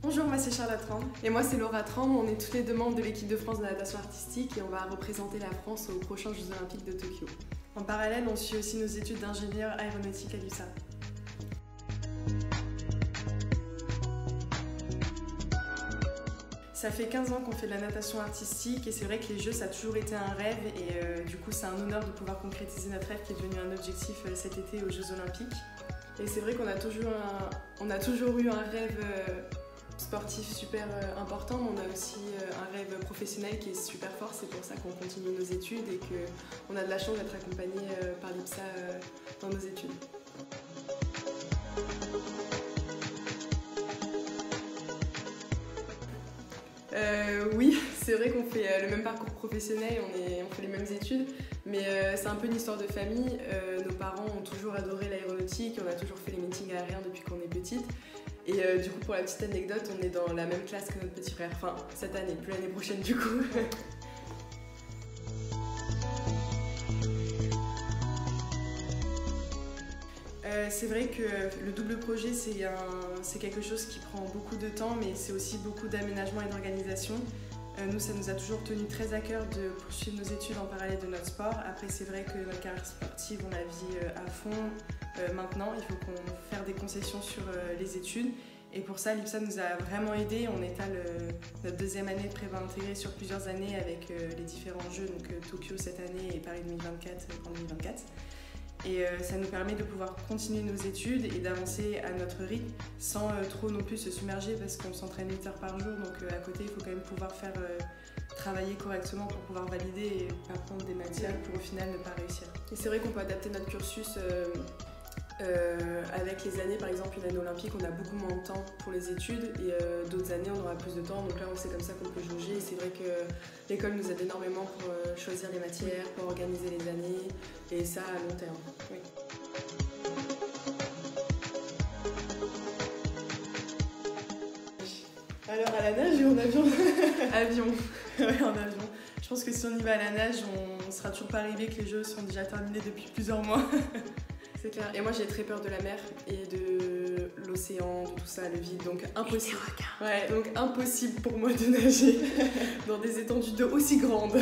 Bonjour, moi c'est Charlotte Tram. Et moi c'est Laura Tram. On est toutes les deux membres de l'équipe de France de natation artistique et on va représenter la France aux prochains Jeux Olympiques de Tokyo. En parallèle, on suit aussi nos études d'ingénieur aéronautique à l'USA. Ça fait 15 ans qu'on fait de la natation artistique et c'est vrai que les Jeux ça a toujours été un rêve et du coup c'est un honneur de pouvoir concrétiser notre rêve qui est devenu un objectif cet été aux Jeux Olympiques. Et c'est vrai qu'on a toujours eu un rêve sportif super important, mais on a aussi un rêve professionnel qui est super fort, c'est pour ça qu'on continue nos études et qu'on a de la chance d'être accompagné par l'IPSA dans nos études. Oui, c'est vrai qu'on fait le même parcours professionnel, on fait les mêmes études, mais c'est un peu une histoire de famille. Nos parents ont toujours adoré l'aéronautique, on a toujours fait les meetings aériens depuis qu'on est petite. Et du coup, pour la petite anecdote, on est dans la même classe que notre petit frère. Enfin, cette année, plus l'année prochaine du coup. C'est vrai que le double projet, c'est quelque chose qui prend beaucoup de temps, mais c'est aussi beaucoup d'aménagement et d'organisation. Nous, ça nous a toujours tenu très à cœur de poursuivre nos études en parallèle de notre sport. Après, c'est vrai que notre carrière sportive, on la vit à fond. Maintenant, il faut qu'on fasse des concessions sur les études. Et pour ça, l'IPSA nous a vraiment aidés. On étale notre deuxième année de prépa intégrée sur plusieurs années avec les différents jeux, donc Tokyo cette année et Paris 2024 en 2024. Et ça nous permet de pouvoir continuer nos études et d'avancer à notre rythme sans trop non plus se submerger parce qu'on s'entraîne 8 heures par jour. Donc à côté, il faut quand même pouvoir faire travailler correctement pour pouvoir valider et pas prendre des matières pour au final ne pas réussir. Et c'est vrai qu'on peut adapter notre cursus avec les années. Par exemple, une année olympique, on a beaucoup moins de temps pour les études et d'autres années, on aura plus de temps. Donc là, c'est comme ça qu'on peut jauger. Et c'est vrai que l'école nous aide énormément pour choisir les matières, pour organiser les années, et ça à long terme. Oui. Alors à la nage ou en avion? Avion. Ouais, en avion. Je pense que si on y va à la nage, on sera toujours pas arrivé que les jeux sont déjà terminés depuis plusieurs mois. C'est clair. Et moi j'ai très peur de la mer et de l'océan, de tout ça, le vide, donc impossible. Ouais, donc impossible pour moi de nager dans des étendues d'eau aussi grandes.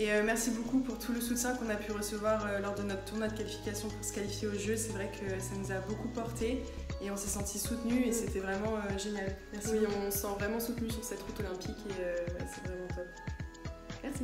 Et merci beaucoup pour tout le soutien qu'on a pu recevoir lors de notre tournoi de qualification pour se qualifier aux Jeux. C'est vrai que ça nous a beaucoup porté et on s'est sentis soutenus et c'était vraiment génial. Merci. Oui, on se sent vraiment soutenus sur cette route olympique et c'est vraiment top. Merci.